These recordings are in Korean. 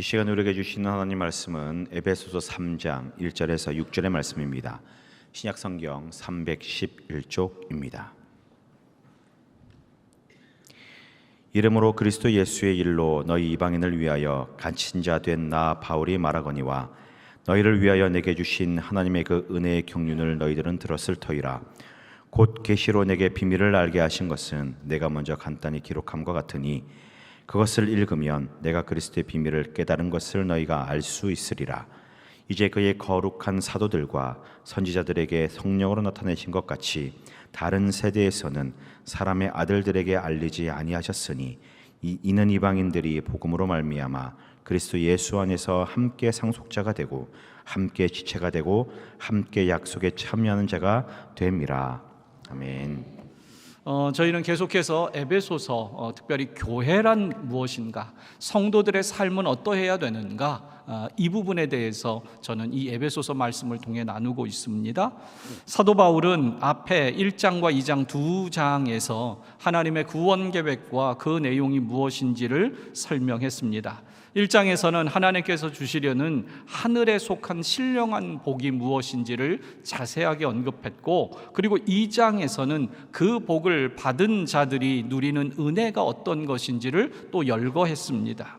이 시간 우리에게 주시는 하나님 말씀은 에베소서 3장 1절에서 6절의 말씀입니다. 신약성경 311쪽입니다. 이러므로 그리스도 예수의 일로 너희 이방인을 위하여 갇힌 자 된 나 바울이 말하거니와 너희를 위하여 내게 주신 하나님의 그 은혜의 경륜을 너희들은 들었을 터이라. 곧 계시로 내게 비밀을 알게 하신 것은 내가 먼저 간단히 기록함과 같으니 그것을 읽으면 내가 그리스도의 비밀을 깨달은 것을 너희가 알 수 있으리라. 이제 그의 거룩한 사도들과 선지자들에게 성령으로 나타내신 것 같이 다른 세대에서는 사람의 아들들에게 알리지 아니하셨으니 이는 이방인들이 복음으로 말미암아 그리스도 예수 안에서 함께 상속자가 되고 함께 지체가 되고 함께 약속에 참여하는 자가 됨이라. 아멘. 저희는 계속해서 에베소서, 특별히 교회란 무엇인가, 성도들의 삶은 어떠해야 되는가, 이 부분에 대해서 저는 이 에베소서 말씀을 통해 나누고 있습니다. 사도 바울은 앞에 1장과 2장 두 장에서 하나님의 구원 계획과 그 내용이 무엇인지를 설명했습니다. 1장에서는 하나님께서 주시려는 하늘에 속한 신령한 복이 무엇인지를 자세하게 언급했고, 그리고 2장에서는 그 복을 받은 자들이 누리는 은혜가 어떤 것인지를 또 열거했습니다.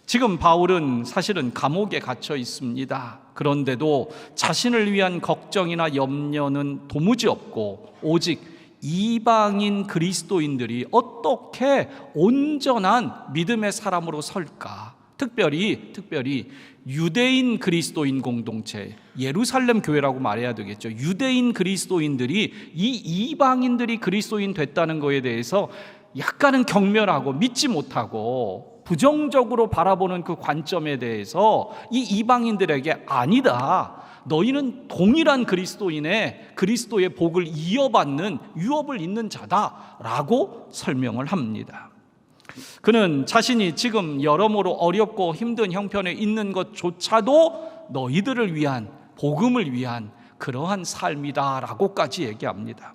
지금 바울은 사실은 감옥에 갇혀 있습니다. 그런데도 자신을 위한 걱정이나 염려는 도무지 없고 오직 이방인 그리스도인들이 어떻게 온전한 믿음의 사람으로 설까? 특별히 유대인 그리스도인 공동체, 예루살렘 교회라고 말해야 되겠죠. 유대인 그리스도인들이 이 이방인들이 그리스도인 됐다는 것에 대해서 약간은 경멸하고 믿지 못하고 부정적으로 바라보는 그 관점에 대해서 이 이방인들에게 아니다, 너희는 동일한 그리스도의 복을 이어받는 유업을 잇는 자다라고 설명을 합니다. 그는 자신이 지금 여러모로 어렵고 힘든 형편에 있는 것조차도 너희들을 위한, 복음을 위한 그러한 삶이다라고까지 얘기합니다.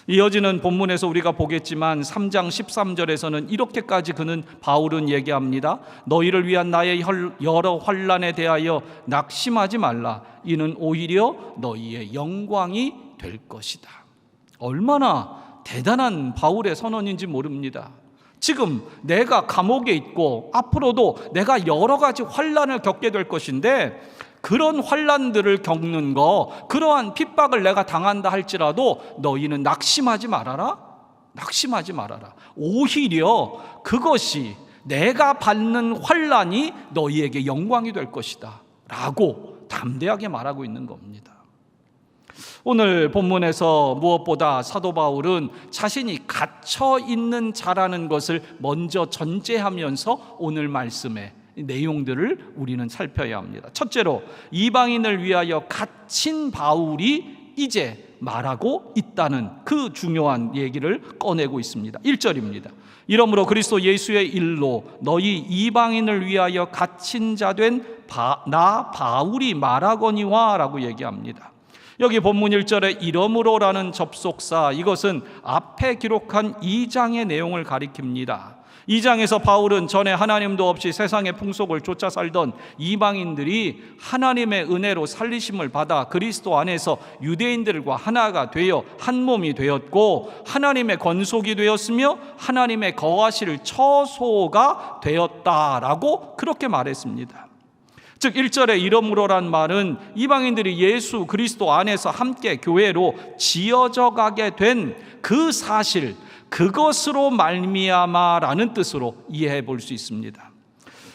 이어지는 본문에서 우리가 보겠지만 3장 13절에서는 이렇게까지 바울은 얘기합니다. 너희를 위한 나의 여러 환난에 대하여 낙심하지 말라. 이는 오히려 너희의 영광이 될 것이다. 얼마나 대단한 바울의 선언인지 모릅니다. 지금 내가 감옥에 있고 앞으로도 내가 여러 가지 환난을 겪게 될 것인데, 그런 환난들을 겪는 거, 그러한 핍박을 내가 당한다 할지라도 너희는 낙심하지 말아라. 낙심하지 말아라. 오히려 그것이, 내가 받는 환난이 너희에게 영광이 될 것이다 라고 담대하게 말하고 있는 겁니다. 오늘 본문에서 무엇보다 사도 바울은 자신이 갇혀 있는 자라는 것을 먼저 전제하면서 오늘 말씀에 내용들을 우리는 살펴야 합니다. 첫째로, 이방인을 위하여 갇힌 바울이 이제 말하고 있다는 그 중요한 얘기를 꺼내고 있습니다. 1절입니다. 이러므로 그리스도 예수의 일로 너희 이방인을 위하여 갇힌 자 된 나 바울이 말하거니와 라고 얘기합니다. 여기 본문 1절에 이러므로라는 접속사, 이것은 앞에 기록한 2장의 내용을 가리킵니다. 2장에서 바울은 전에 하나님도 없이 세상의 풍속을 쫓아 살던 이방인들이 하나님의 은혜로 살리심을 받아 그리스도 안에서 유대인들과 하나가 되어 한 몸이 되었고, 하나님의 권속이 되었으며 하나님의 거하실 처소가 되었다라고 그렇게 말했습니다. 즉 1절에 이러므로란 말은 이방인들이 예수 그리스도 안에서 함께 교회로 지어져 가게 된 그 사실, 그것으로 말미암아라는 뜻으로 이해해 볼 수 있습니다.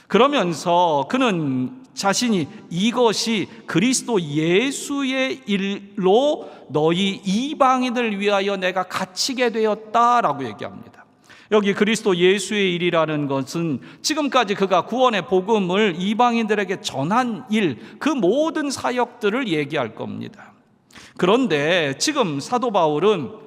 그러면서 그는 자신이 이것이 그리스도 예수의 일로 너희 이방인을 위하여 내가 갇히게 되었다라고 얘기합니다. 여기 그리스도 예수의 일이라는 것은 지금까지 그가 구원의 복음을 이방인들에게 전한 일, 그 모든 사역들을 얘기할 겁니다. 그런데 지금 사도 바울은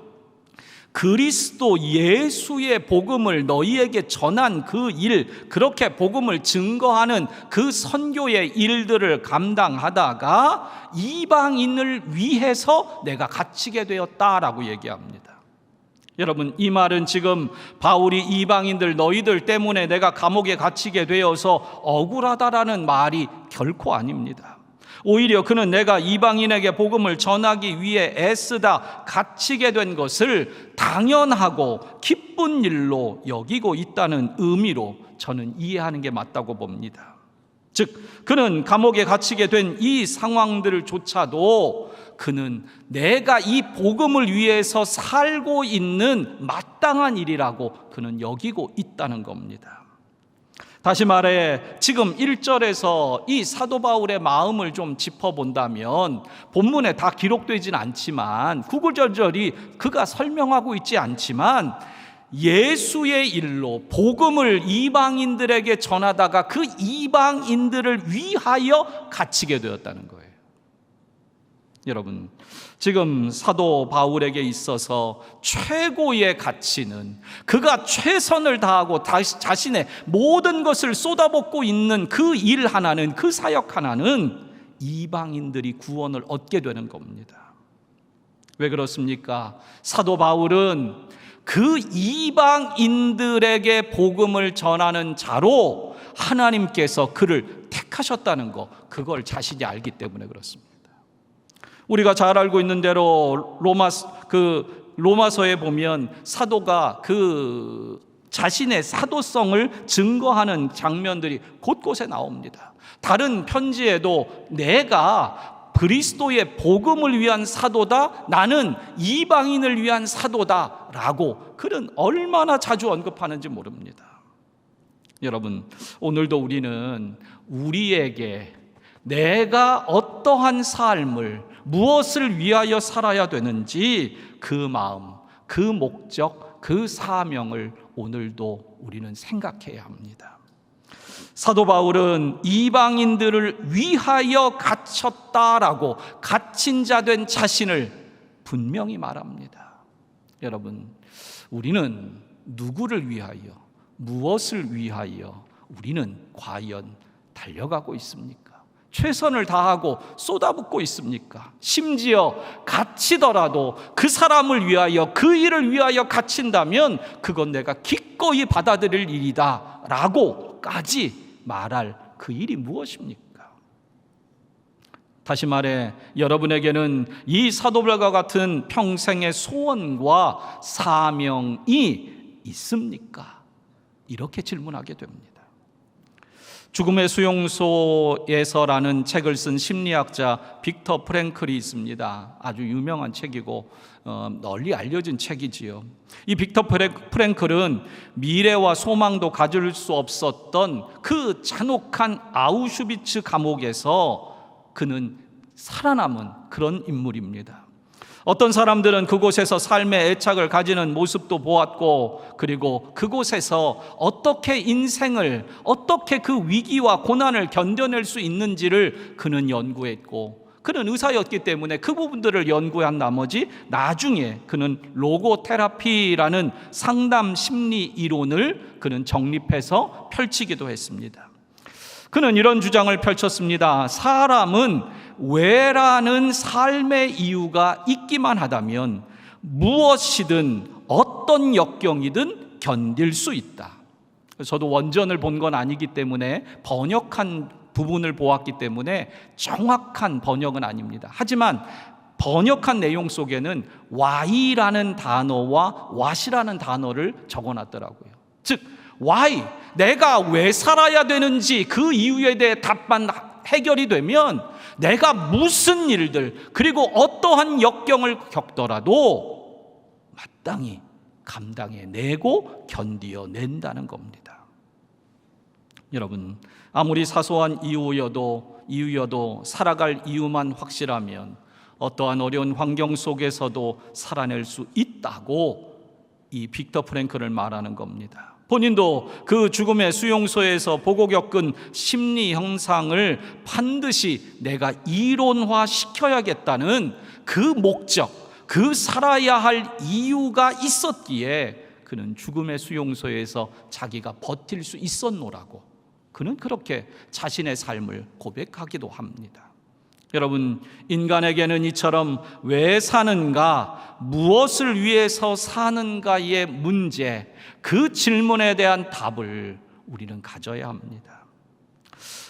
그리스도 예수의 복음을 너희에게 전한 그 일, 그렇게 복음을 증거하는 그 선교의 일들을 감당하다가 이방인을 위해서 내가 갇히게 되었다라고 얘기합니다. 여러분, 이 말은 지금 바울이 이방인들 너희들 때문에 내가 감옥에 갇히게 되어서 억울하다라는 말이 결코 아닙니다. 오히려 그는 내가 이방인에게 복음을 전하기 위해 애쓰다 갇히게 된 것을 당연하고 기쁜 일로 여기고 있다는 의미로 저는 이해하는 게 맞다고 봅니다. 즉, 그는 감옥에 갇히게 된 이 상황들조차도 그는 내가 이 복음을 위해서 살고 있는 마땅한 일이라고 그는 여기고 있다는 겁니다. 다시 말해 지금 1절에서 이 사도 바울의 마음을 좀 짚어본다면 본문에 다 기록되진 않지만 구구절절히 그가 설명하고 있지 않지만 예수의 일로 복음을 이방인들에게 전하다가 그 이방인들을 위하여 갇히게 되었다는 거예요. 여러분, 지금 사도 바울에게 있어서 최고의 가치는 그가 최선을 다하고 자신의 모든 것을 쏟아붓고 있는 그 일 하나는, 그 사역 하나는 이방인들이 구원을 얻게 되는 겁니다. 왜 그렇습니까? 사도 바울은 그 이방인들에게 복음을 전하는 자로 하나님께서 그를 택하셨다는 거, 그걸 자신이 알기 때문에 그렇습니다. 우리가 잘 알고 있는 대로 로마서에 보면 사도가 그 자신의 사도성을 증거하는 장면들이 곳곳에 나옵니다. 다른 편지에도 내가 그리스도의 복음을 위한 사도다, 나는 이방인을 위한 사도다라고 그는 얼마나 자주 언급하는지 모릅니다. 여러분, 오늘도 우리는 우리에게 내가 어떠한 삶을, 무엇을 위하여 살아야 되는지 그 마음, 그 목적, 그 사명을 오늘도 우리는 생각해야 합니다. 사도 바울은 이방인들을 위하여 갇혔다라고 갇힌 자 된 자신을 분명히 말합니다. 여러분, 우리는 누구를 위하여, 무엇을 위하여 우리는 과연 달려가고 있습니까? 최선을 다하고 쏟아붓고 있습니까? 심지어 갇히더라도 그 사람을 위하여, 그 일을 위하여 갇힌다면 그건 내가 기꺼이 받아들일 일이다 라고까지 말할 그 일이 무엇입니까? 다시 말해 여러분에게는 이 사도들과 같은 평생의 소원과 사명이 있습니까? 이렇게 질문하게 됩니다. 죽음의 수용소에서라는 책을 쓴 심리학자 빅터 프랭클이 있습니다. 아주 유명한 책이고 널리 알려진 책이지요. 이 빅터 프랭클은 미래와 소망도 가질 수 없었던 그 잔혹한 아우슈비츠 감옥에서 그는 살아남은 그런 인물입니다. 어떤 사람들은 그곳에서 삶의 애착을 가지는 모습도 보았고, 그리고 그곳에서 어떻게 인생을, 어떻게 그 위기와 고난을 견뎌낼 수 있는지를 그는 연구했고, 그는 의사였기 때문에 그 부분들을 연구한 나머지 나중에 그는 로고 테라피라는 상담 심리 이론을 그는 정립해서 펼치기도 했습니다. 그는 이런 주장을 펼쳤습니다. 사람은 왜라는 삶의 이유가 있기만 하다면 무엇이든 어떤 역경이든 견딜 수 있다. 저도 원전을 본 건 아니기 때문에 번역한 부분을 보았기 때문에 정확한 번역은 아닙니다. 하지만 번역한 내용 속에는 why라는 단어와 what이라는 단어를 적어놨더라고요. 즉 why, 내가 왜 살아야 되는지 그 이유에 대해 답만 해결이 되면 내가 무슨 일들, 그리고 어떠한 역경을 겪더라도 마땅히 감당해내고 견디어낸다는 겁니다. 여러분, 아무리 사소한 이유여도 살아갈 이유만 확실하면 어떠한 어려운 환경 속에서도 살아낼 수 있다고 이 빅터 프랭클을 말하는 겁니다. 본인도 그 죽음의 수용소에서 보고 겪은 심리 형상을 반드시 내가 이론화시켜야겠다는 그 목적, 그 살아야 할 이유가 있었기에 그는 죽음의 수용소에서 자기가 버틸 수 있었노라고 그는 그렇게 자신의 삶을 고백하기도 합니다. 여러분, 인간에게는 이처럼 왜 사는가, 무엇을 위해서 사는가의 문제, 그 질문에 대한 답을 우리는 가져야 합니다.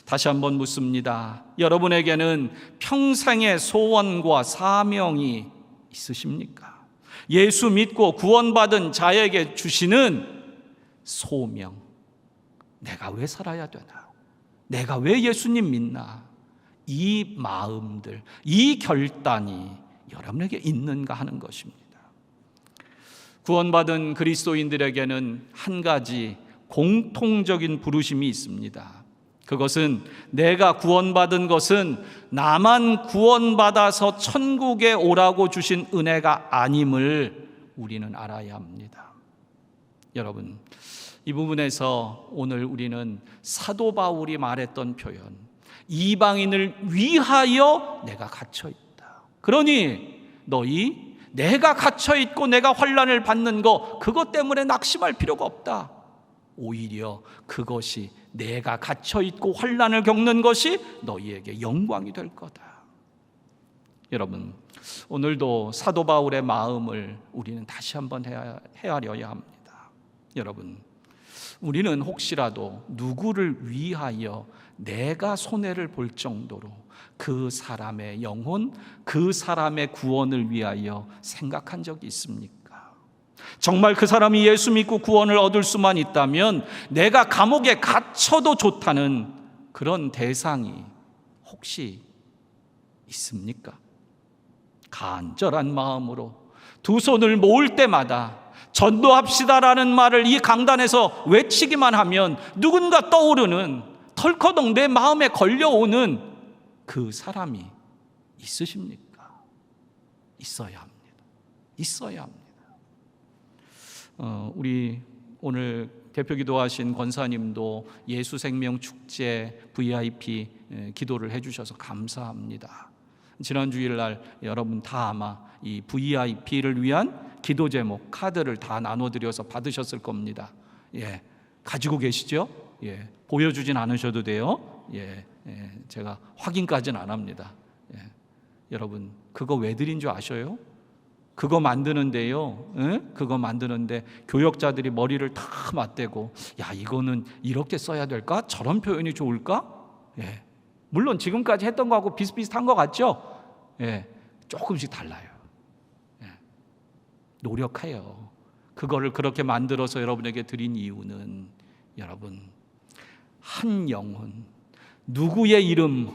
다시 한번 묻습니다. 여러분에게는 평생의 소원과 사명이 있으십니까? 예수 믿고 구원받은 자에게 주시는 소명, 내가 왜 살아야 되나? 내가 왜 예수님 믿나? 이 마음들, 이 결단이 여러분에게 있는가 하는 것입니다. 구원받은 그리스도인들에게는 한 가지 공통적인 부르심이 있습니다. 그것은 내가 구원받은 것은 나만 구원받아서 천국에 오라고 주신 은혜가 아님을 우리는 알아야 합니다. 여러분, 이 부분에서 오늘 우리는 사도 바울이 말했던 표현, 이방인을 위하여 내가 갇혀 있다. 그러니 너희 내가 갇혀 있고 내가 환난을 받는 거, 그것 때문에 낙심할 필요가 없다. 오히려 그것이 내가 갇혀 있고 환난을 겪는 것이 너희에게 영광이 될 거다. 여러분, 오늘도 사도 바울의 마음을 우리는 다시 한번 헤아려야 합니다. 여러분, 우리는 혹시라도 누구를 위하여 내가 손해를 볼 정도로 그 사람의 영혼, 그 사람의 구원을 위하여 생각한 적이 있습니까? 정말 그 사람이 예수 믿고 구원을 얻을 수만 있다면 내가 감옥에 갇혀도 좋다는 그런 대상이 혹시 있습니까? 간절한 마음으로 두 손을 모을 때마다 전도합시다라는 말을 이 강단에서 외치기만 하면 누군가 떠오르는, 털커덩 내 마음에 걸려오는 그 사람이 있으십니까? 있어야 합니다. 있어야 합니다. 우리 오늘 대표 기도하신 권사님도 예수 생명 축제 VIP 기도를 해주셔서 감사합니다. 지난 주일날 여러분 다 아마 이 VIP를 위한 기도 제목 카드를 다 나눠드려서 받으셨을 겁니다. 예, 가지고 계시죠? 예, 보여주진 않으셔도 돼요. 제가 확인까지는 안 합니다. 여러분, 그거 왜 드린 줄 아셔요? 그거 만드는데요, 그거 만드는데 교역자들이 머리를 다 맞대고, 야, 이거는 이렇게 써야 될까? 저런 표현이 좋을까? 물론 지금까지 했던 거하고 비슷비슷한 것 같죠? 조금씩 달라요. 노력해요. 그거를 그렇게 만들어서 여러분에게 드린 이유는, 여러분, 한 영혼, 누구의 이름,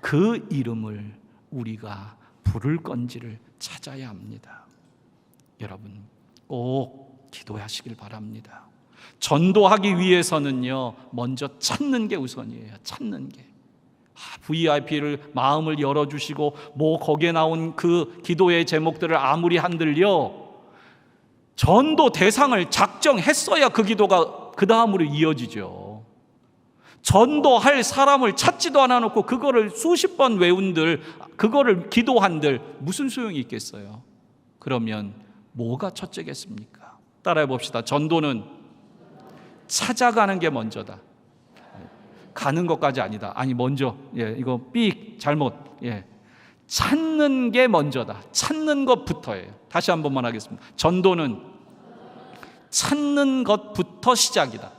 그 이름을 우리가 부를 건지를 찾아야 합니다. 여러분, 꼭 기도하시길 바랍니다. 전도하기 위해서는요, 먼저 찾는 게 우선이에요. 찾는 게. VIP를 마음을 열어주시고 뭐 거기에 나온 그 기도의 제목들을 아무리 한들요, 전도 대상을 작정했어야 그 기도가 그 다음으로 이어지죠. 전도할 사람을 찾지도 않아 놓고 그거를 수십 번 외운들, 그거를 기도한들 무슨 소용이 있겠어요? 그러면 뭐가 첫째겠습니까? 따라해 봅시다. 전도는 찾아가는 게 먼저다. 가는 것까지 아니다. 아니, 먼저, 이거 삑 잘못. 찾는 게 먼저다. 찾는 것부터예요. 다시 한 번만 하겠습니다. 전도는 찾는 것부터 시작이다.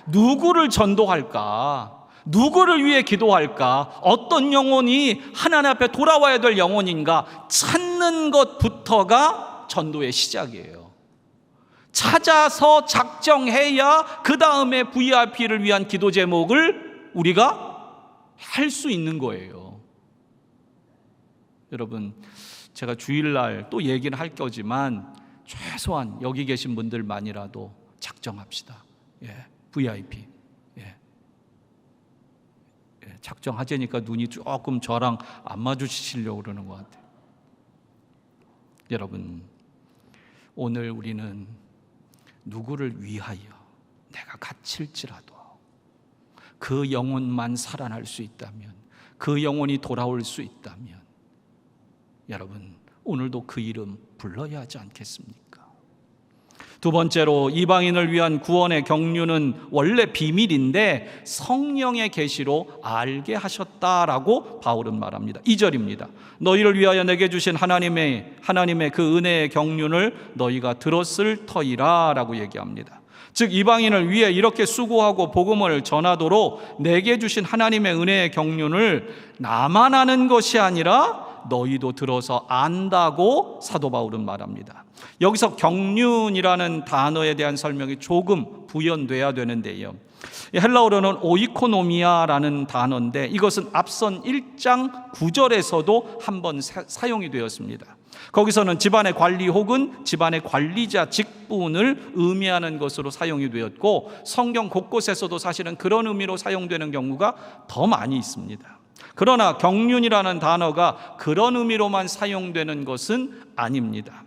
누구를 전도할까? 누구를 위해 기도할까? 어떤 영혼이 하나님 앞에 돌아와야 될 영혼인가? 찾는 것부터가 전도의 시작이에요. 찾아서 작정해야 그 다음에 VIP를 위한 기도 제목을 우리가 할 수 있는 거예요. 여러분, 제가 주일날 또 얘기는 할 거지만 최소한 여기 계신 분들만이라도 작정합시다. VIP. 작정하자니까 눈이 조금 저랑 안 마주치시려고 그러는 것 같아요. 여러분, 오늘 우리는 누구를 위하여 내가 갇힐지라도 그 영혼만 살아날 수 있다면, 그 영혼이 돌아올 수 있다면, 여러분, 오늘도 그 이름 불러야 하지 않겠습니까? 두 번째로 이방인을 위한 구원의 경륜은 원래 비밀인데 성령의 계시로 알게 하셨다라고 바울은 말합니다. 2절입니다. 너희를 위하여 내게 주신 하나님의 그 은혜의 경륜을 너희가 들었을 터이라 라고 얘기합니다. 즉 이방인을 위해 이렇게 수고하고 복음을 전하도록 내게 주신 하나님의 은혜의 경륜을 나만 아는 것이 아니라 너희도 들어서 안다고 사도 바울은 말합니다. 여기서 경륜이라는 단어에 대한 설명이 조금 부연돼야 되는데요. 헬라어로는 오이코노미아라는 단어인데 이것은 앞선 1장 9절에서도 한번 사용이 되었습니다. 거기서는 집안의 관리 혹은 집안의 관리자 직분을 의미하는 것으로 사용이 되었고 성경 곳곳에서도 사실은 그런 의미로 사용되는 경우가 더 많이 있습니다. 그러나 경륜이라는 단어가 그런 의미로만 사용되는 것은 아닙니다.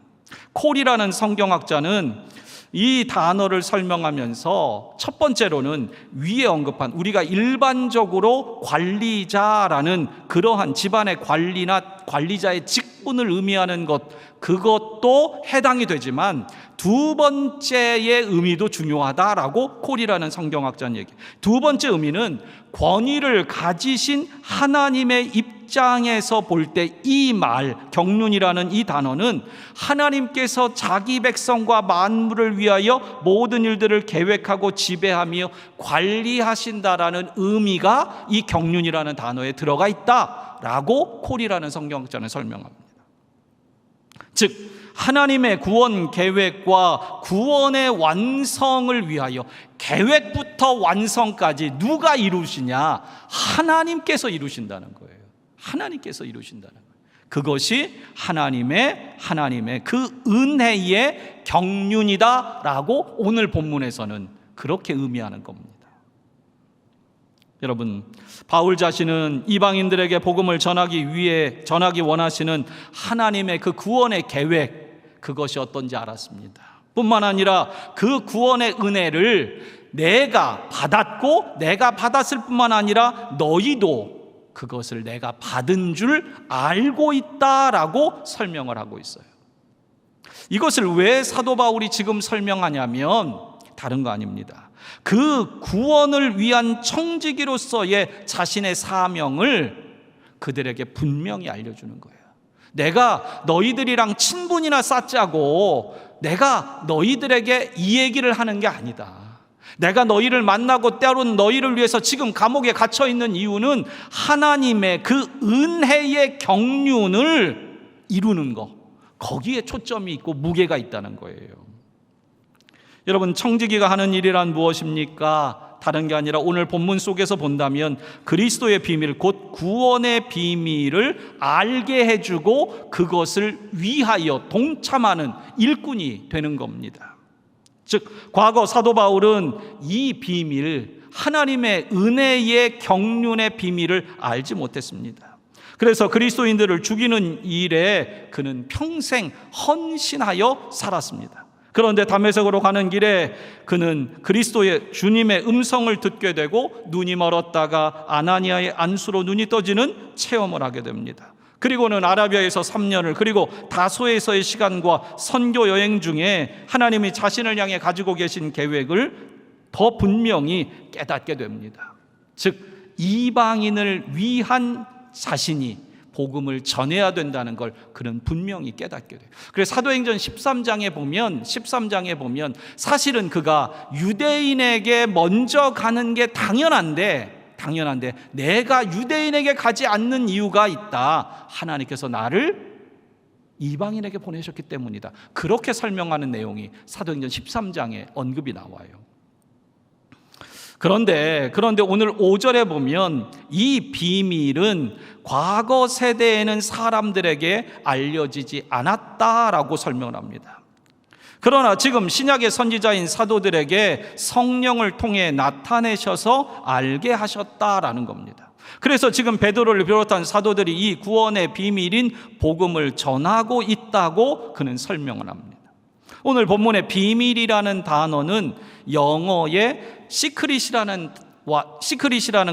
콜이라는 성경학자는 이 단어를 설명하면서 첫 번째로는 위에 언급한 우리가 일반적으로 관리자라는 그러한 집안의 관리나 관리자의 직분을 의미하는 것, 그것도 해당이 되지만 두 번째의 의미도 중요하다라고 콜이라는 성경학자는 얘기해요. 두 번째 의미는 권위를 가지신 하나님의 입장에서 볼 때 이 말, 경륜이라는 이 단어는 하나님께서 자기 백성과 만물을 위하여 모든 일들을 계획하고 지배하며 관리하신다라는 의미가 이 경륜이라는 단어에 들어가 있다라고 콜이라는 성경학자는 설명합니다. 즉 하나님의 구원 계획과 구원의 완성을 위하여 계획부터 완성까지 누가 이루시냐? 하나님께서 이루신다는 거예요. 하나님께서 이루신다는 거예요. 그것이 하나님의 그 은혜의 경륜이다라고 오늘 본문에서는 그렇게 의미하는 겁니다. 여러분, 바울 자신은 이방인들에게 복음을 전하기 원하시는 하나님의 그 구원의 계획, 그것이 어떤지 알았습니다. 뿐만 아니라 그 구원의 은혜를 내가 받았고 내가 받았을 뿐만 아니라 너희도 그것을 내가 받은 줄 알고 있다라고 설명을 하고 있어요. 이것을 왜 사도 바울이 지금 설명하냐면 다른 거 아닙니다. 그 구원을 위한 청지기로서의 자신의 사명을 그들에게 분명히 알려주는 거예요. 내가 너희들이랑 친분이나 쌓자고 내가 너희들에게 이 얘기를 하는 게 아니다. 내가 너희를 만나고 때로는 너희를 위해서 지금 감옥에 갇혀 있는 이유는 하나님의 그 은혜의 경륜을 이루는 것, 거기에 초점이 있고 무게가 있다는 거예요. 여러분, 청지기가 하는 일이란 무엇입니까? 다른 게 아니라 오늘 본문 속에서 본다면 그리스도의 비밀, 곧 구원의 비밀을 알게 해주고 그것을 위하여 동참하는 일꾼이 되는 겁니다. 즉 과거 사도 바울은 이 비밀, 하나님의 은혜의 경륜의 비밀을 알지 못했습니다. 그래서 그리스도인들을 죽이는 일에 그는 평생 헌신하여 살았습니다. 그런데 다메섹으로 가는 길에 그는 그리스도의 주님의 음성을 듣게 되고 눈이 멀었다가 아나니아의 안수로 눈이 떠지는 체험을 하게 됩니다. 그리고는 아라비아에서 3년을, 그리고 다소에서의 시간과 선교 여행 중에 하나님이 자신을 향해 가지고 계신 계획을 더 분명히 깨닫게 됩니다. 즉 이방인을 위한 자신이 복음을 전해야 된다는 걸 그는 분명히 깨닫게 돼요. 그래서 사도행전 13장에 보면 사실은 그가 유대인에게 먼저 가는 게 당연한데 내가 유대인에게 가지 않는 이유가 있다. 하나님께서 나를 이방인에게 보내셨기 때문이다. 그렇게 설명하는 내용이 사도행전 13장에 언급이 나와요. 그런데 오늘 5절에 보면 이 비밀은 과거 세대에는 사람들에게 알려지지 않았다라고 설명을 합니다. 그러나 지금 신약의 선지자인 사도들에게 성령을 통해 나타내셔서 알게 하셨다라는 겁니다. 그래서 지금 베드로를 비롯한 사도들이 이 구원의 비밀인 복음을 전하고 있다고 그는 설명을 합니다. 오늘 본문의 비밀이라는 단어는 영어의 시크릿이라는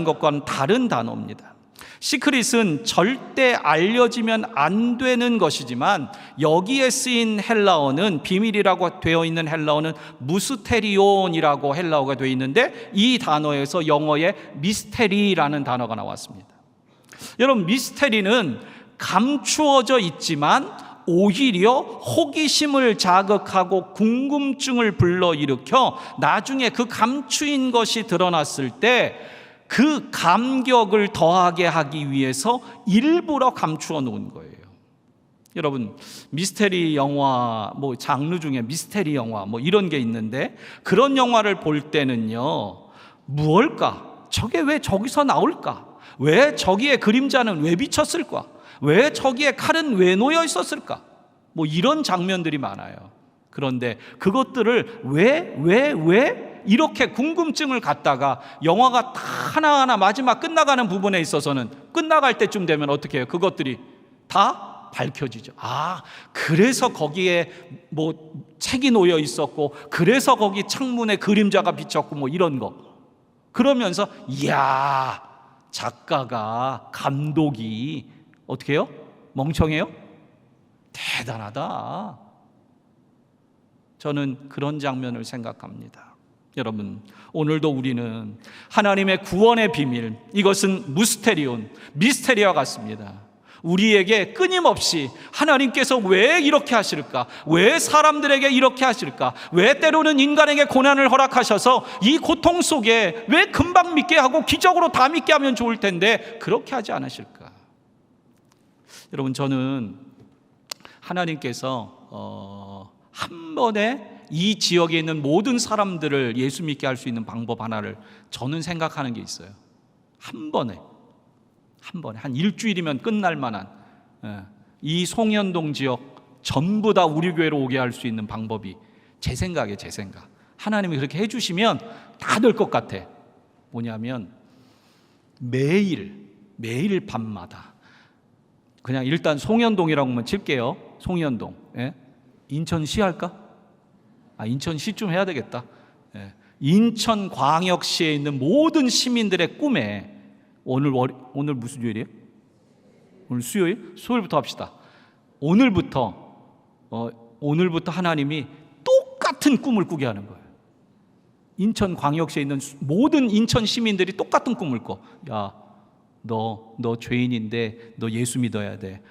것과는 다른 단어입니다. 시크릿은 절대 알려지면 안 되는 것이지만 여기에 쓰인 헬라어는, 비밀이라고 되어 있는 헬라어는 무스테리온이라고 헬라어가 되어 있는데, 이 단어에서 영어의 미스테리라는 단어가 나왔습니다. 여러분, 미스테리는 감추어져 있지만 오히려 호기심을 자극하고 궁금증을 불러일으켜 나중에 그 감추인 것이 드러났을 때 그 감격을 더하게 하기 위해서 일부러 감추어 놓은 거예요. 여러분, 미스테리 영화 장르 중에 미스테리 영화 이런 게 있는데, 그런 영화를 볼 때는요, 무엇일까? 저게 왜 저기서 나올까? 왜 저기에 그림자는 왜 비쳤을까? 왜 저기에 칼은 왜 놓여 있었을까? 이런 장면들이 많아요. 그런데 그것들을 왜 이렇게 궁금증을 갖다가 영화가 다 하나하나 마지막 끝나가는 부분에 있어서는, 끝나갈 때쯤 되면 어떻게 해요? 그것들이 다 밝혀지죠. 그래서 거기에 책이 놓여 있었고, 그래서 거기 창문에 그림자가 비쳤고 이런 거. 그러면서 이야, 작가가, 감독이 어떻게 해요? 멍청해요? 대단하다. 저는 그런 장면을 생각합니다. 여러분, 오늘도 우리는 하나님의 구원의 비밀, 이것은 무스테리온, 미스테리와 같습니다. 우리에게 끊임없이 하나님께서 왜 이렇게 하실까? 왜 사람들에게 이렇게 하실까? 왜 때로는 인간에게 고난을 허락하셔서 이 고통 속에 왜 금방 믿게 하고 기적으로 다 믿게 하면 좋을 텐데 그렇게 하지 않으실까? 여러분, 저는 하나님께서 한 번에 이 지역에 있는 모든 사람들을 예수 믿게 할 수 있는 방법 하나를 저는 생각하는 게 있어요. 한 번에 한 일주일이면 끝날 만한, 이 송현동 지역 전부 다 우리 교회로 오게 할 수 있는 방법이 제 생각. 하나님이 그렇게 해주시면 다 될 것 같아. 뭐냐면 매일 밤마다 그냥 일단 송현동이라고만 칠게요. 송현동. 인천시 할까? 인천시쯤 해야 되겠다. 인천광역시에 있는 모든 시민들의 꿈에, 오늘 무슨 요일이에요? 오늘 수요일? 수요일부터 합시다. 오늘부터 하나님이 똑같은 꿈을 꾸게 하는 거예요. 인천광역시에 있는 모든 인천 시민들이 똑같은 꿈을 꿔. 야, 너 죄인인데 너 예수 믿어야 돼.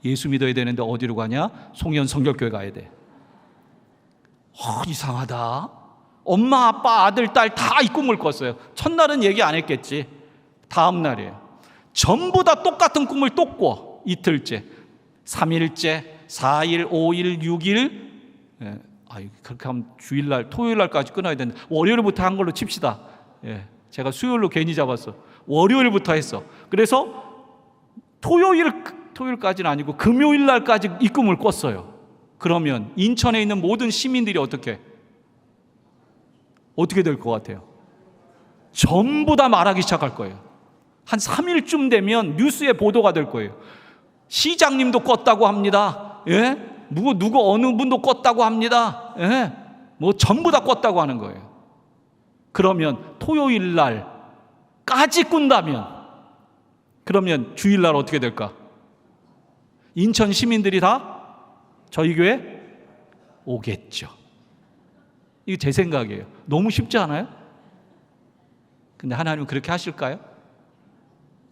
예수 믿어야 되는데 어디로 가냐? 송현 성결교회 가야 돼. 이상하다. 엄마, 아빠, 아들, 딸 다 이 꿈을 꿨어요. 첫날은 얘기 안 했겠지. 다음 날이에요. 전부 다 똑같은 꿈을 또 꿔. 이틀째, 3일째, 4일, 5일, 6일. 그렇게 하면 주일날, 토요일날까지 끊어야 되는데 월요일부터 한 걸로 칩시다. 제가 수요일로 괜히 잡았어. 월요일부터 했어. 그래서 토요일까지는 아니고 금요일날까지 이 꿈을 꿨어요. 그러면 인천에 있는 모든 시민들이 어떻게 될 것 같아요? 전부 다 말하기 시작할 거예요. 한 3일쯤 되면 뉴스에 보도가 될 거예요. 시장님도 껐다고 합니다. 누구 어느 분도 껐다고 합니다. 전부 다 껐다고 하는 거예요. 그러면 토요일 날까지 꾼다면, 그러면 주일 날 어떻게 될까? 인천 시민들이 다 저희 교회 오겠죠. 이게 제 생각이에요. 너무 쉽지 않아요? 근데 하나님은 그렇게 하실까요?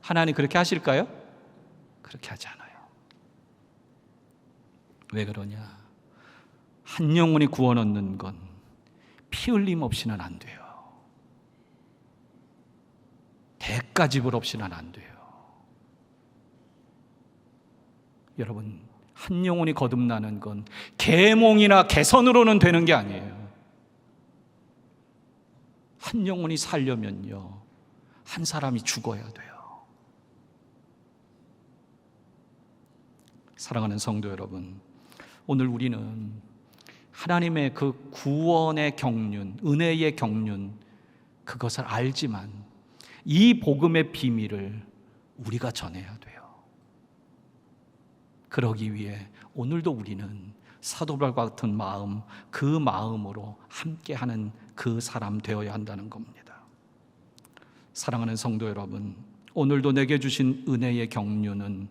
하나님 그렇게 하실까요? 그렇게 하지 않아요. 왜 그러냐? 한 영혼이 구원 얻는 건 피 흘림 없이는 안 돼요. 대가 지불 없이는 안 돼요. 여러분, 한 영혼이 거듭나는 건 계몽이나 개선으로는 되는 게 아니에요. 한 영혼이 살려면요, 한 사람이 죽어야 돼요. 사랑하는 성도 여러분, 오늘 우리는 하나님의 그 구원의 경륜, 은혜의 경륜, 그것을 알지만 이 복음의 비밀을 우리가 전해야 돼요. 그러기 위해 오늘도 우리는 사도 바울과 같은 마음, 그 마음으로 함께하는 그 사람 되어야 한다는 겁니다. 사랑하는 성도 여러분, 오늘도 내게 주신 은혜의 경륜은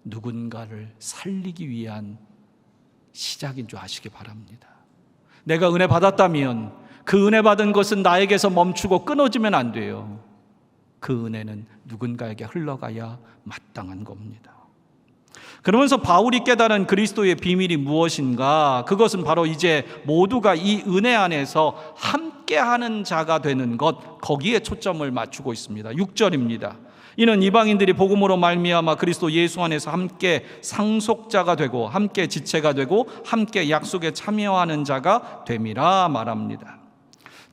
누군가를 살리기 위한 시작인 줄 아시기 바랍니다. 내가 은혜 받았다면 그 은혜 받은 것은 나에게서 멈추고 끊어지면 안 돼요. 그 은혜는 누군가에게 흘러가야 마땅한 겁니다. 그러면서 바울이 깨달은 그리스도의 비밀이 무엇인가? 그것은 바로 이제 모두가 이 은혜 안에서 함께하는 자가 되는 것, 거기에 초점을 맞추고 있습니다. 6절입니다. 이는 이방인들이 복음으로 말미암아 그리스도 예수 안에서 함께 상속자가 되고 함께 지체가 되고 함께 약속에 참여하는 자가 됨이라 말합니다.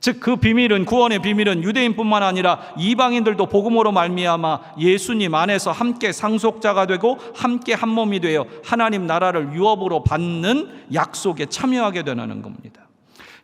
즉 그 비밀은, 구원의 비밀은 유대인뿐만 아니라 이방인들도 복음으로 말미암아 예수님 안에서 함께 상속자가 되고 함께 한 몸이 되어 하나님 나라를 유업으로 받는 약속에 참여하게 되는 겁니다.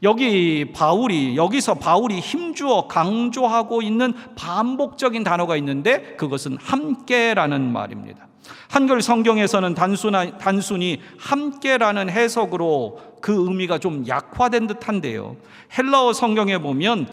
여기서 바울이 힘주어 강조하고 있는 반복적인 단어가 있는데 그것은 함께라는 말입니다. 한글 성경에서는 단순히 함께라는 해석으로 그 의미가 좀 약화된 듯한데요, 헬라어 성경에 보면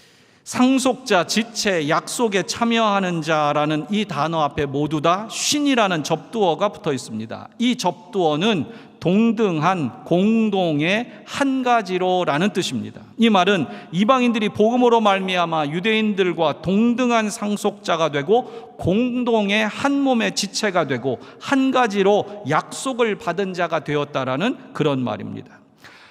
상속자, 지체, 약속에 참여하는 자라는 이 단어 앞에 모두 다 쉰이라는 접두어가 붙어 있습니다. 이 접두어는 동등한, 공동의, 한 가지로라는 뜻입니다. 이 말은 이방인들이 복음으로 말미암아 유대인들과 동등한 상속자가 되고 공동의 한 몸의 지체가 되고 한 가지로 약속을 받은 자가 되었다라는 그런 말입니다.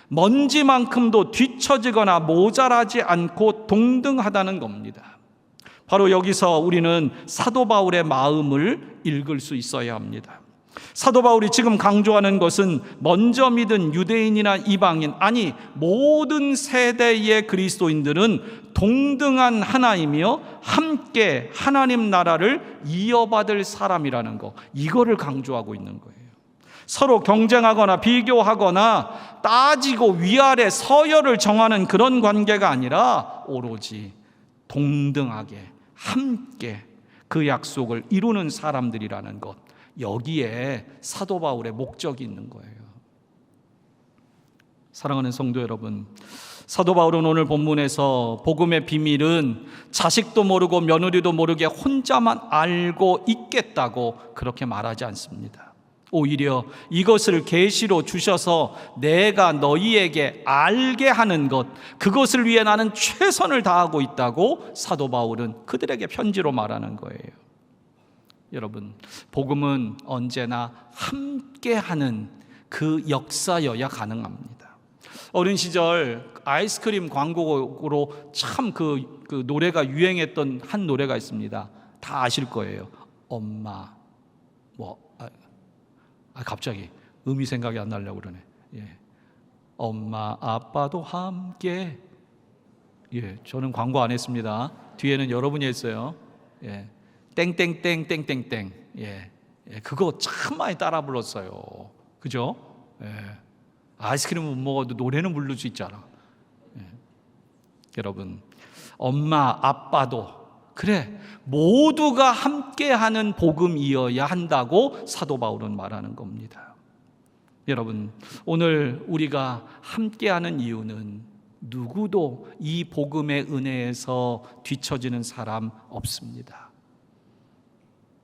먼지만큼도 뒤처지거나 모자라지 않고 동등하다는 겁니다. 바로 여기서 우리는 사도 바울의 마음을 읽을 수 있어야 합니다. 사도 바울이 지금 강조하는 것은 먼저 믿은 유대인이나 이방인, 아니 모든 세대의 그리스도인들은 동등한 하나이며 함께 하나님 나라를 이어받을 사람이라는 거, 이거를 강조하고 있는 거예요. 서로 경쟁하거나 비교하거나 따지고 위아래 서열을 정하는 그런 관계가 아니라 오로지 동등하게 함께 그 약속을 이루는 사람들이라는 것, 여기에 사도 바울의 목적이 있는 거예요. 사랑하는 성도 여러분, 사도 바울은 오늘 본문에서 복음의 비밀은 자식도 모르고 며느리도 모르게 혼자만 알고 있겠다고 그렇게 말하지 않습니다. 오히려 이것을 계시로 주셔서 내가 너희에게 알게 하는 것, 그것을 위해 나는 최선을 다하고 있다고 사도 바울은 그들에게 편지로 말하는 거예요. 여러분, 복음은 언제나 함께하는 그 역사여야 가능합니다. 어린 시절 아이스크림 광고로 참 그 노래가 유행했던 한 노래가 있습니다. 다 아실 거예요. 엄마 갑자기 음이 생각이 안 나려고 그러네. 엄마 아빠도 함께. 저는 광고 안 했습니다. 뒤에는 여러분이 했어요. 땡땡땡 땡땡땡. 그거 참 많이 따라 불렀어요. 그죠? 아이스크림 못 먹어도 노래는 부를 수 있잖아. 여러분, 엄마 아빠도 그래, 모두가 함께하는 복음이어야 한다고 사도 바울은 말하는 겁니다. 여러분, 오늘 우리가 함께하는 이유는 누구도 이 복음의 은혜에서 뒤처지는 사람 없습니다.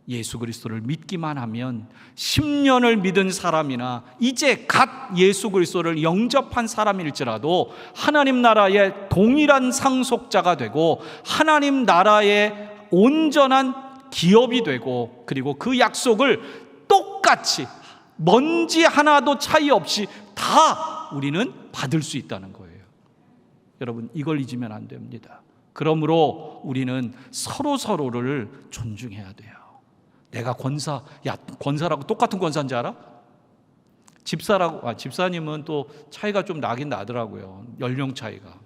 예수 그리스도를 믿기만 하면 10년을 믿은 사람이나 이제 갓 예수 그리스도를 영접한 사람일지라도 하나님 나라의 동일한 상속자가 되고 하나님 나라의 온전한 기업이 되고, 그리고 그 약속을 똑같이 먼지 하나도 차이 없이 다 우리는 받을 수 있다는 거예요. 여러분, 이걸 잊으면 안 됩니다. 그러므로 우리는 서로를 존중해야 돼요. 내가 권사라고 똑같은 권사인지 알아? 집사님은 또 차이가 좀 나긴 나더라고요. 연령 차이가.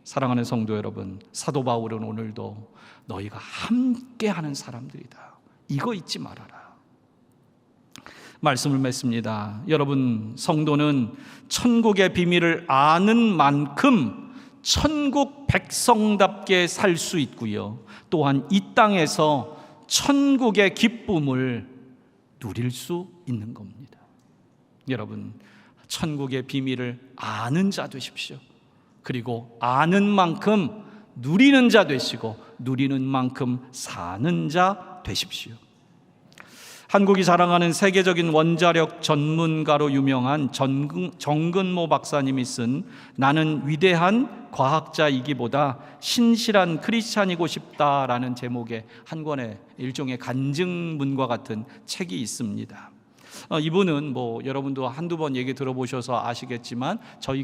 사랑하는 성도 여러분, 사도 바울은 오늘도 너희가 함께하는 사람들이다, 이거 잊지 말아라. 말씀을 맺습니다. 여러분, 성도는 천국의 비밀을 아는 만큼 천국 백성답게 살 수 있고요, 또한 이 땅에서 천국의 기쁨을 누릴 수 있는 겁니다. 여러분, 천국의 비밀을 아는 자 되십시오. 그리고 아는 만큼 누리는 자 되시고 누리는 만큼 사는 자 되십시오. 한국이 자랑하는 세계적인 원자력 전문가로 유명한 정근모 박사님이 쓴 나는 위대한 과학자이기보다 신실한 크리스찬이고 싶다라는 제목의 한 권의 일종의 간증문과 같은 책이 있습니다. 이분은 여러분도 한두 번 얘기 들어보셔서 아시겠지만 저희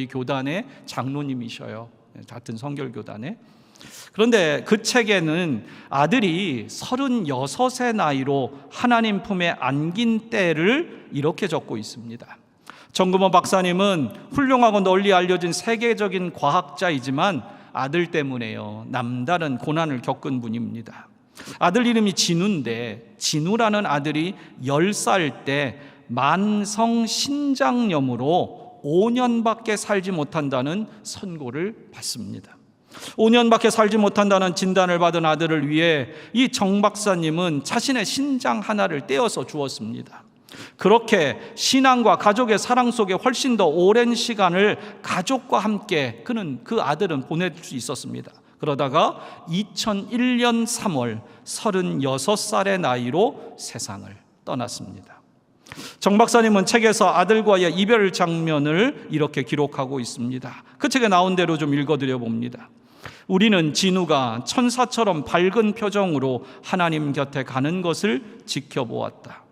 교단의 장로님이셔요. 같은 성결교단에. 그런데 그 책에는 아들이 36의 나이로 하나님 품에 안긴 때를 이렇게 적고 있습니다. 정근모 박사님은 훌륭하고 널리 알려진 세계적인 과학자이지만 아들 때문에요, 남다른 고난을 겪은 분입니다. 아들 이름이 진우인데, 진우라는 아들이 10살 때 만성 신장염으로 5년밖에 살지 못한다는 선고를 받습니다. 5년밖에 살지 못한다는 진단을 받은 아들을 위해 이 정 박사님은 자신의 신장 하나를 떼어서 주었습니다. 그렇게 신앙과 가족의 사랑 속에 훨씬 더 오랜 시간을 가족과 함께 그 아들은 보낼 수 있었습니다. 그러다가 2001년 3월 36살의 나이로 세상을 떠났습니다. 정 박사님은 책에서 아들과의 이별 장면을 이렇게 기록하고 있습니다. 그 책에 나온 대로 좀 읽어드려 봅니다. 우리는 진우가 천사처럼 밝은 표정으로 하나님 곁에 가는 것을 지켜보았다.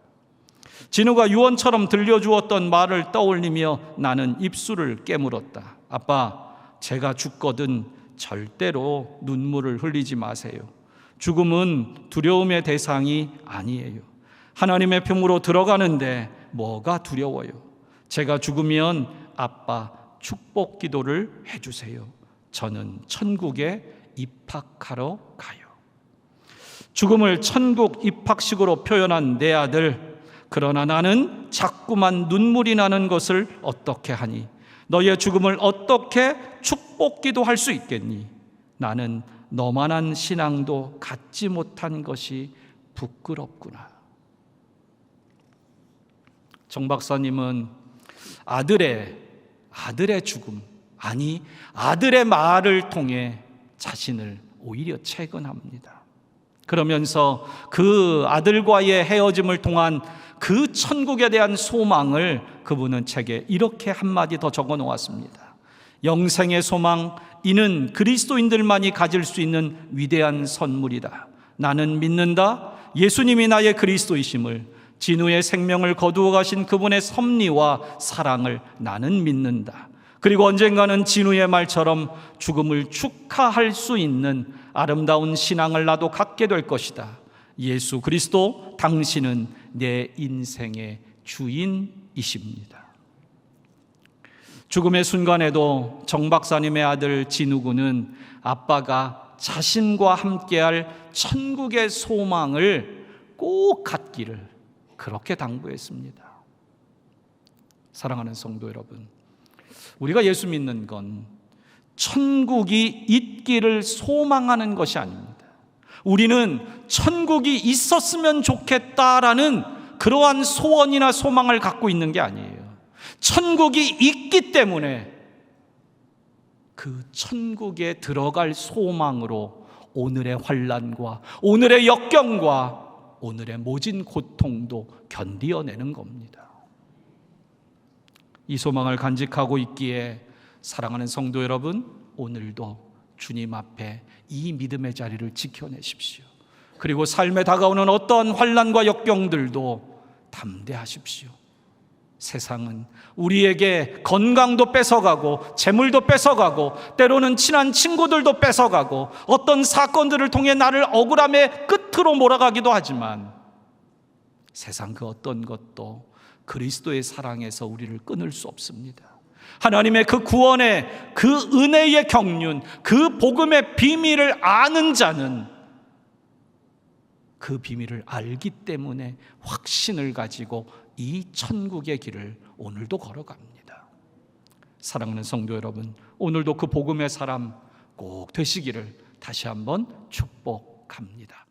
진우가 유언처럼 들려주었던 말을 떠올리며 나는 입술을 깨물었다. 아빠, 제가 죽거든 절대로 눈물을 흘리지 마세요. 죽음은 두려움의 대상이 아니에요. 하나님의 품으로 들어가는데 뭐가 두려워요? 제가 죽으면 아빠 축복 기도를 해주세요. 저는 천국에 입학하러 가요. 죽음을 천국 입학식으로 표현한 내 아들, 그러나 나는 자꾸만 눈물이 나는 것을 어떻게 하니? 너의 죽음을 어떻게 축복 기도할 수 있겠니? 나는 너만한 신앙도 갖지 못한 것이 부끄럽구나. 정 박사님은 아들의 죽음, 아니 아들의 말을 통해 자신을 오히려 채근합니다. 그러면서 그 아들과의 헤어짐을 통한 그 천국에 대한 소망을 그분은 책에 이렇게 한마디 더 적어 놓았습니다. 영생의 소망, 이는 그리스도인들만이 가질 수 있는 위대한 선물이다. 나는 믿는다. 예수님이 나의 그리스도이심을, 진우의 생명을 거두어 가신 그분의 섭리와 사랑을 나는 믿는다. 그리고 언젠가는 진우의 말처럼 죽음을 축하할 수 있는 아름다운 신앙을 나도 갖게 될 것이다. 예수 그리스도, 당신은 내 인생의 주인이십니다. 죽음의 순간에도 정 박사님의 아들 진우군은 아빠가 자신과 함께할 천국의 소망을 꼭 갖기를 그렇게 당부했습니다. 사랑하는 성도 여러분, 우리가 예수 믿는 건 천국이 있기를 소망하는 것이 아닙니다. 우리는 천국이 있었으면 좋겠다라는 그러한 소원이나 소망을 갖고 있는 게 아니에요. 천국이 있기 때문에 그 천국에 들어갈 소망으로 오늘의 환난과 오늘의 역경과 오늘의 모진 고통도 견디어내는 겁니다. 이 소망을 간직하고 있기에 사랑하는 성도 여러분, 오늘도 주님 앞에 이 믿음의 자리를 지켜내십시오. 그리고 삶에 다가오는 어떠한 환난과 역경들도 담대하십시오. 세상은 우리에게 건강도 뺏어가고 재물도 뺏어가고 때로는 친한 친구들도 뺏어가고 어떤 사건들을 통해 나를 억울함의 끝으로 몰아가기도 하지만 세상 그 어떤 것도 그리스도의 사랑에서 우리를 끊을 수 없습니다. 하나님의 그 구원의 그 은혜의 경륜, 그 복음의 비밀을 아는 자는 그 비밀을 알기 때문에 확신을 가지고 이 천국의 길을 오늘도 걸어갑니다. 사랑하는 성도 여러분, 오늘도 그 복음의 사람 꼭 되시기를 다시 한번 축복합니다.